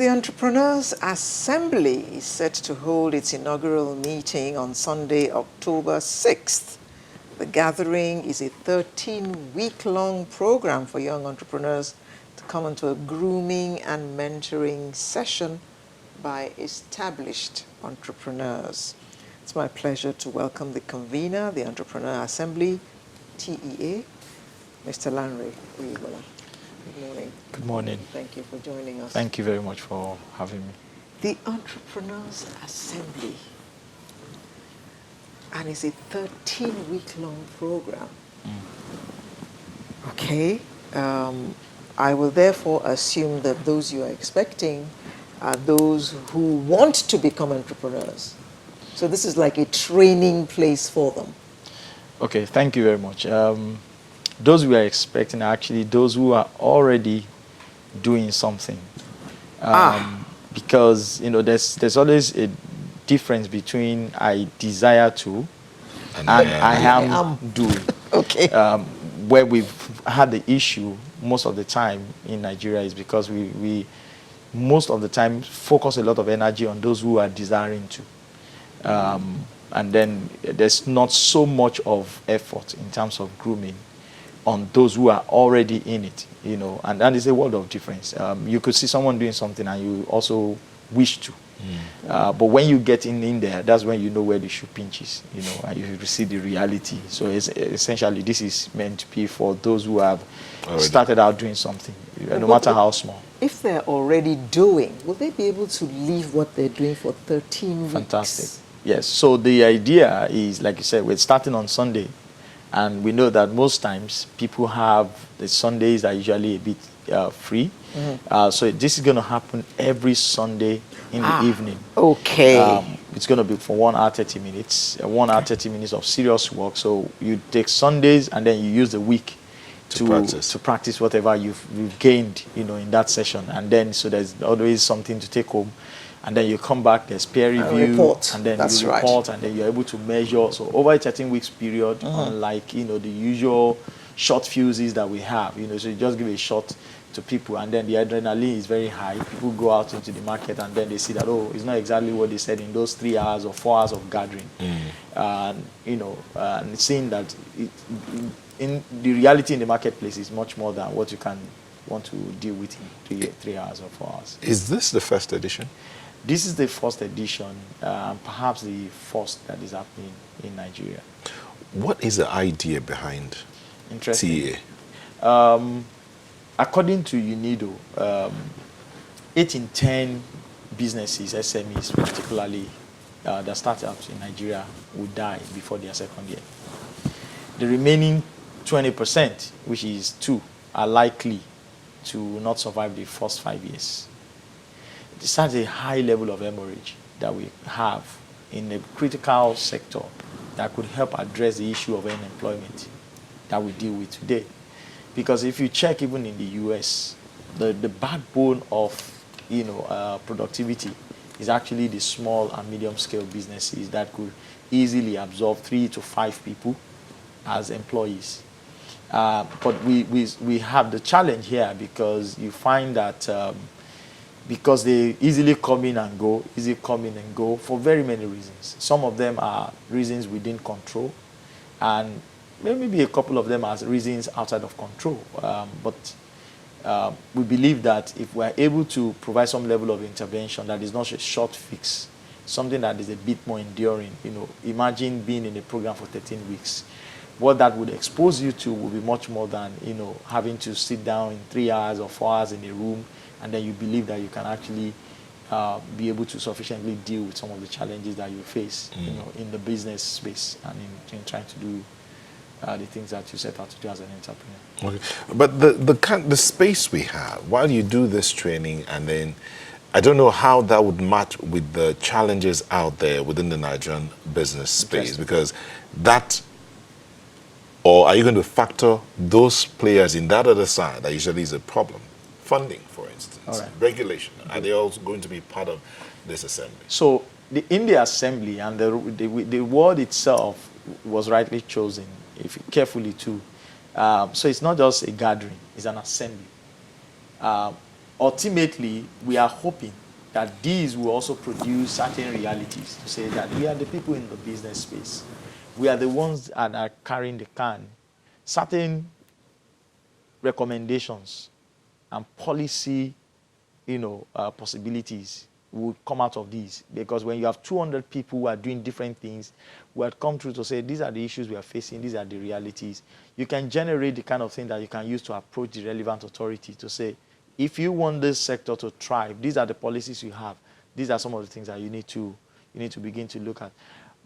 the Entrepreneurs Assembly is set to hold its inaugural meeting on Sunday, October 6th. The gathering is a 13-week-long program for young entrepreneurs to come into a grooming and mentoring session by established entrepreneurs. It's my pleasure to welcome the convener, the Entrepreneur Assembly, TEA, Mr. Lanre Uyibola. Good morning. Good morning. Thank you for joining us. Thank you very much for having me. The Entrepreneurs Assembly, and it's a 13-week-long program. Okay. I will therefore assume that those you are expecting are those who want to become entrepreneurs. So this is like a training place for them. Okay, thank you very much. Those we are expecting are actually those who are already doing something. Because, there's always a difference between I desire to and I am doing. Okay. Where we've had the issue most of the time in Nigeria is because we most of the time focus a lot of energy on those who are desiring to. And then there's not so much of effort in terms of grooming on those who are already in it, and that is a world of difference. You could see someone doing something and you also wish to. But when you get in there, that's when you know where the shoe pinches, and you see the reality. So essentially, this is meant to be for those who have started out doing something, no matter how small. If they're already doing, will they be able to leave what they're doing for 13 weeks? Fantastic. Yes. So the idea is, like you said, we're starting on Sunday. And we know that most times people have the Sundays are usually a bit free. So this is going to happen every Sunday in the evening. Okay. It's going to be for 1 hour, 30 minutes. 1 hour, 30 minutes of serious work. So you take Sundays and then you use the week to practice whatever you've gained, in that session. And then so there's always something to take home. And then you come back, there's peer review, and then you report, and then you're able to measure. So over a 13 weeks period, unlike, the usual short fuses that we have, so you just give a shot to people, and then the adrenaline is very high. People go out into the market, and then they see that, it's not exactly what they said in those 3 hours or 4 hours of gathering. And seeing that in the reality in the marketplace is much more than what you can want to deal with in 3 hours or 4 hours. Is this the first edition? This is the first edition, perhaps the first that is happening in Nigeria. What is the idea behind TEA? According to UNIDO, 8 in 10 businesses, SMEs particularly, that startups in Nigeria will die before their second year. The remaining 20%, which is 2, are likely to not survive the first 5 years. This has a high level of hemorrhage that we have in a critical sector that could help address the issue of unemployment that we deal with today. Because if you check even in the US, the backbone of productivity is actually the small and medium scale businesses that could easily absorb 3 to 5 people as employees. But we have the challenge here because you find that because they easily come in and go for very many reasons. Some of them are reasons within control, and maybe a couple of them are reasons outside of control. But we believe that if we're able to provide some level of intervention that is not a short fix, something that is a bit more enduring, imagine being in a program for 13 weeks. What that would expose you to will be much more than, having to sit down in 3 hours or 4 hours in a room, and then you believe that you can actually be able to sufficiently deal with some of the challenges that you face, in the business space and in trying to do the things that you set out to do as an entrepreneur. Okay. But the space we have, while you do this training, and then I don't know how that would match with the challenges out there within the Nigerian business space, because that, or are you going to factor those players in that other side that usually is a problem? Funding, for instance, regulation, are they also going to be part of this assembly? So in the assembly, and the word itself was rightly chosen, if carefully too. So it's not just a gathering; it's an assembly. ultimately, we are hoping that these will also produce certain realities to say that we are the people in the business space. We are the ones that are carrying the can. Certain recommendations and policy, possibilities will come out of these. Because when you have 200 people who are doing different things, who have come through to say, these are the issues we are facing, these are the realities, you can generate the kind of thing that you can use to approach the relevant authority to say, if you want this sector to thrive, these are the policies you have. These are some of the things that you need to begin to look at.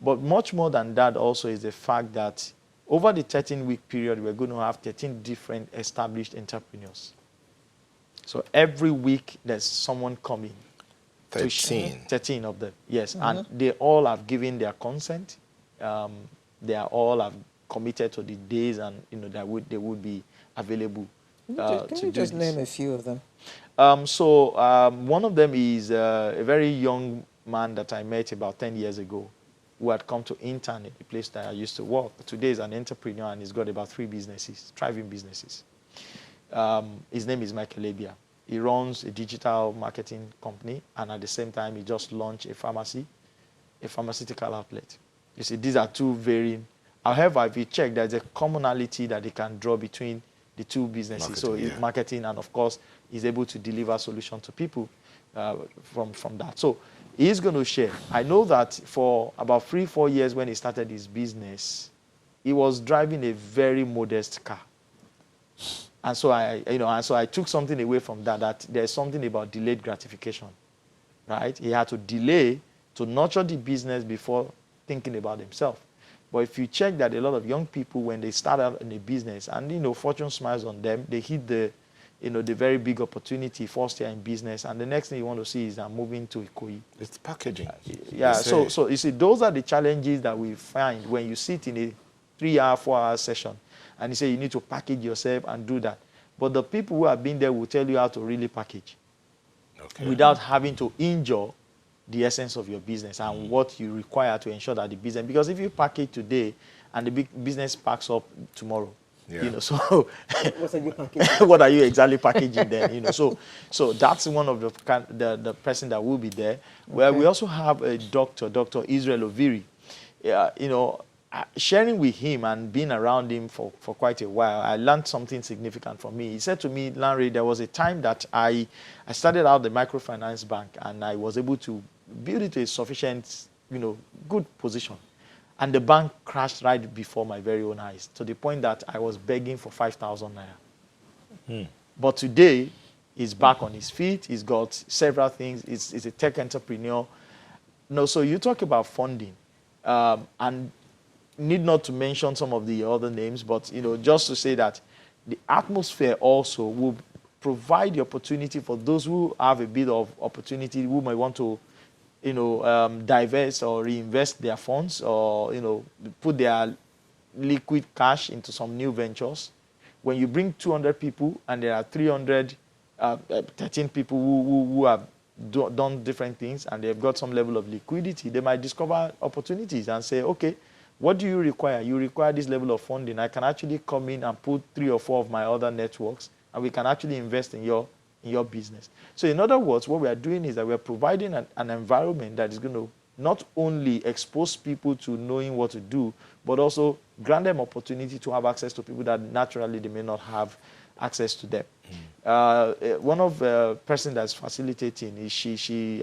But much more than that also is the fact that over the 13-week period, we're going to have 13 different established entrepreneurs. So every week, there's someone coming. 13. 13 of them, yes. And they all have given their consent. They are all have committed to the days and, that they would be available Can you just name a few of them? One of them is a very young man that I met about 10 years ago who had come to intern at the place that I used to work. Today is an entrepreneur and he's got about 3 businesses, thriving businesses. His name is Michael Labia. He runs a digital marketing company, and at the same time, he just launched a pharmaceutical outlet. You see, these are 2 varying. However, if you check, there's a commonality that they can draw between the 2 businesses. Marketing, and of course, he's able to deliver solutions to people from that. So he's going to share. I know that for about 3-4 years when he started his business, he was driving a very modest car. And so I took something away from that there's something about delayed gratification, right? He had to delay to nurture the business before thinking about himself. But if you check that a lot of young people, when they start out in a business and, fortune smiles on them, they hit the very big opportunity first year in business. And the next thing you want to see is I'm moving to Ikoyi. It's packaging. So you see, those are the challenges that we find when you sit in a 3-hour, 4-hour session. And you say you need to package yourself and do that. But the people who have been there will tell you how to really package without having to injure the essence of your business and what you require to ensure that the business, because if you package today and the big business packs up tomorrow, so what are you packaging? what are you exactly packaging then? So that's one of the person that will be there. Where we also have a Dr. Israel Oviri. Sharing with him and being around him for quite a while, I learned something significant from me. He said to me, Larry, there was a time that I started out the microfinance bank and I was able to build it to a sufficient, good position. And the bank crashed right before my very own eyes to the point that I was begging for 5,000 naira. But today, he's back on his feet. He's got several things. He's a tech entrepreneur. So you talk about funding and need not to mention some of the other names, but just to say that the atmosphere also will provide the opportunity for those who have a bit of opportunity, who might want to, divest or reinvest their funds or put their liquid cash into some new ventures. When you bring 200 people and there are 13 people who have done different things and they've got some level of liquidity, they might discover opportunities and say, okay, what do you require? You require this level of funding. I can actually come in and put 3 or 4 of my other networks, and we can actually invest in your business. So in other words, what we are doing is that we are providing an environment that is going to not only expose people to knowing what to do, but also grant them opportunity to have access to people that naturally they may not have access to them. One of the person that's facilitating is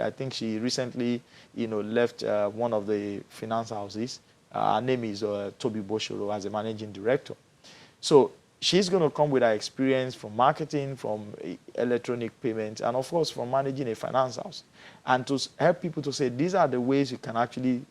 I think she recently, left one of the finance houses. Her name is Toby Boshoro as a managing director. So she's going to come with her experience from marketing, from electronic payments, and of course from managing a finance house. And to help people to say, these are the ways you can actually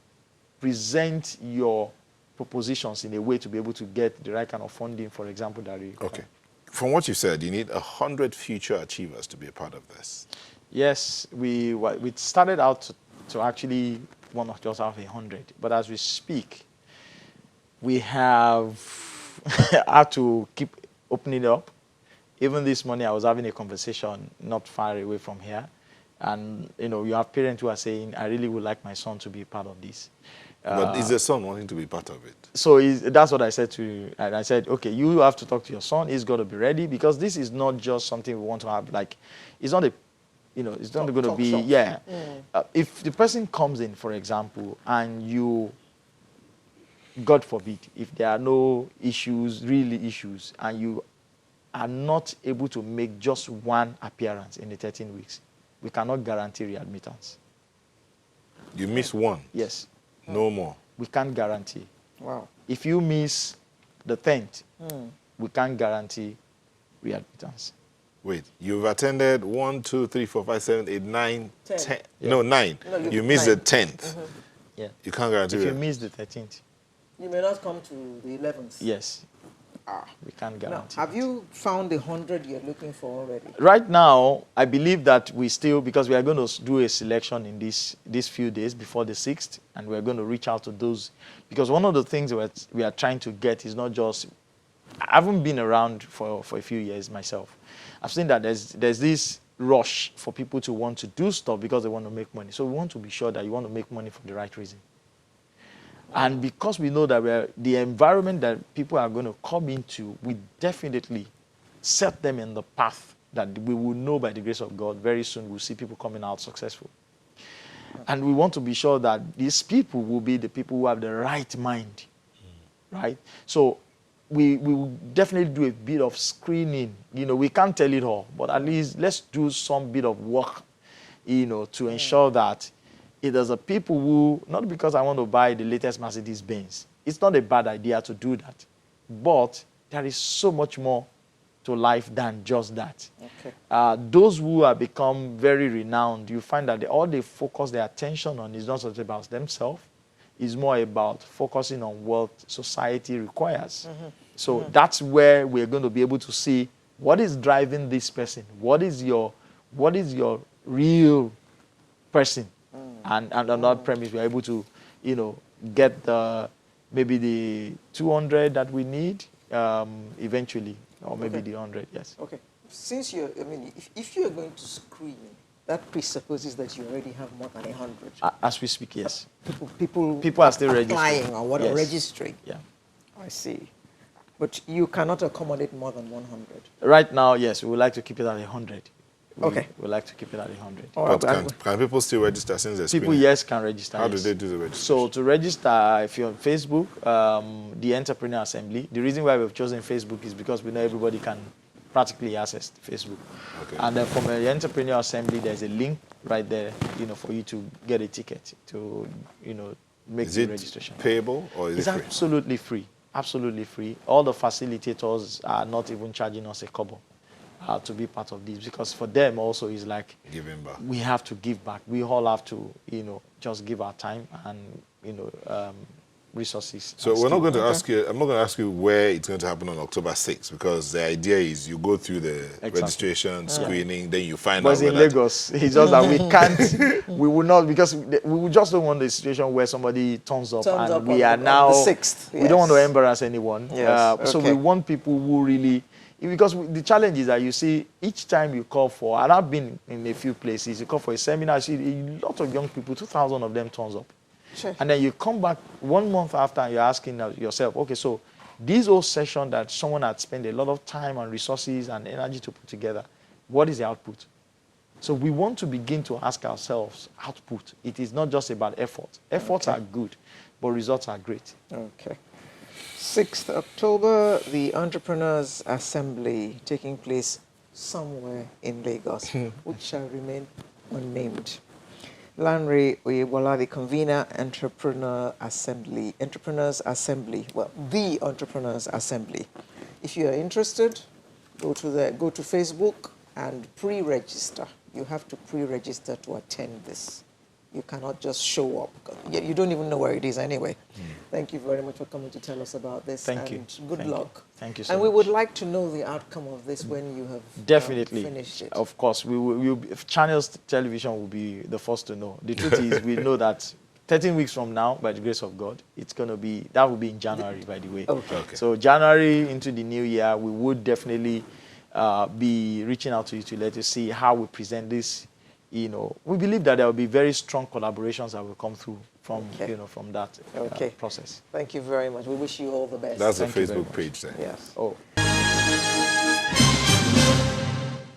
present your propositions in a way to be able to get the right kind of funding, for example, that you require. Okay. From what you said, you need 100 future achievers to be a part of this. Yes, we started out to actually want to just have 100. But as we speak, we have to keep opening it up. Even this morning, I was having a conversation not far away from here And, you have parents who are saying, I really would like my son to be part of this. But is the son wanting to be part of it? So that's what I said to you. And I said, okay, you have to talk to your son. He's got to be ready, because this is not just something we want to have. Like, it's not a, it's not going to be, shop. yeah. If the person comes in, for example, and you, God forbid, if there are no issues, really issues, and you are not able to make just one appearance in the 13 weeks, we cannot guarantee readmittance. You miss one? Yes. No more? We can't guarantee. Wow. If you miss the 10th, we can't guarantee readmittance. Wait, you've attended 1, 2, 3, 4, 5, 7, 8, 9, 10. Yeah. No, 9. No, you missed the 10th. Yeah. You can't guarantee If you it. miss the 13th, You may not come to the 11th. yes, Ah. we can't Now, guarantee. have you found the 100 you're looking for already? Right now, I believe that we still, because we are going to do a selection in these few days before the 6th, and we're going to reach out to those, because one of the things we are trying to get is not just, I haven't been around for a few years myself. I've seen that there's this rush for people to want to do stuff because they want to make money. So we want to be sure that you want to make money for the right reason. And because we know that the environment that people are going to come into, we definitely set them in the path that we will know by the grace of God. Very soon we'll see people coming out successful. And we want to be sure that these people will be the people who have the right mind, right? So we will definitely do a bit of screening. We can't tell it all, but at least let's do some bit of work, to ensure that it is a people who, not because I want to buy the latest Mercedes Benz. It's not a bad idea to do that. But there is so much more to life than just that. Okay. Those who have become very renowned, you find that all they focus their attention on is not just about themselves. It's more about focusing on what society requires. So that's where we're going to be able to see what is driving this person. What is your real person? And on that premise, we're able to, get maybe the 200 that we need eventually, or maybe the 100, yes. Okay. Since if you're going to screen, that presupposes that you already have more than 100. As we speak, yes. People are still applying or what, yes. or registering. Yeah. I see. But you cannot accommodate more than 100. Right now, yes, we would like to keep it at 100. Okay. We would like to keep it at 100. But can people still register since they're People, screening? yes, can register. How yes. do they do the registration? So to register, if you're on Facebook, the Entrepreneur Assembly, the reason why we've chosen Facebook is because we know everybody can practically access Facebook. Okay. And then from the Entrepreneur Assembly, there's a link right there, for you to get a ticket to, make Is the it registration. payable or is It's it free? absolutely free. Absolutely free. All the facilitators are not even charging us a kobo to be part of this, because for them also is like Giving back. we have to give back. We all have to, just give our time and resources. So and we're not skill. going to ask you. I'm not going to ask you where it's going to happen on October 6th, because the idea is you go through the registration, screening, then you find But out it's in whether Lagos. It's just that we can't, we will not, because we just don't want the situation where somebody turns up and we are now, the 6th. we don't want to embarrass anyone. Yes, So okay. we want people who really, because the challenge is that you see, each time you call for, and I've been in a few places, you call for a seminar, you see a lot of young people, 2,000 of them turns up. Sure. And then you come back 1 month after and you're asking yourself, okay, so this whole session that someone had spent a lot of time and resources and energy to put together, what is the output? So we want to begin to ask ourselves, output. It is not just about effort. Efforts are good, but results are great. Okay. 6th October, the Entrepreneurs Assembly taking place somewhere in Lagos, which shall remain unnamed. Lanre Oyebola, the convener, Entrepreneurs Assembly, well, the Entrepreneurs Assembly. If you are interested, go to Facebook and pre-register. You have to pre-register to attend this. You cannot just show up. You don't even know where it is anyway. Thank you very much for coming to tell us about this. Thank you. Good luck. Thank you so and much. we would like to know the outcome of this when you have Definitely. finished it. Of course, if Channels Television will be the first to know. The truth is, we know that 13 weeks from now, by the grace of God, it's going to be, that will be in January, by the way. Okay. So January into the new year, we would definitely be reaching out to you to let you see how we present this you know, we believe that there will be very strong collaborations that will come through from, you know, from that process. Thank you very much. We wish you all the best. That's the Thank you very Facebook much. page then. Yes. Oh.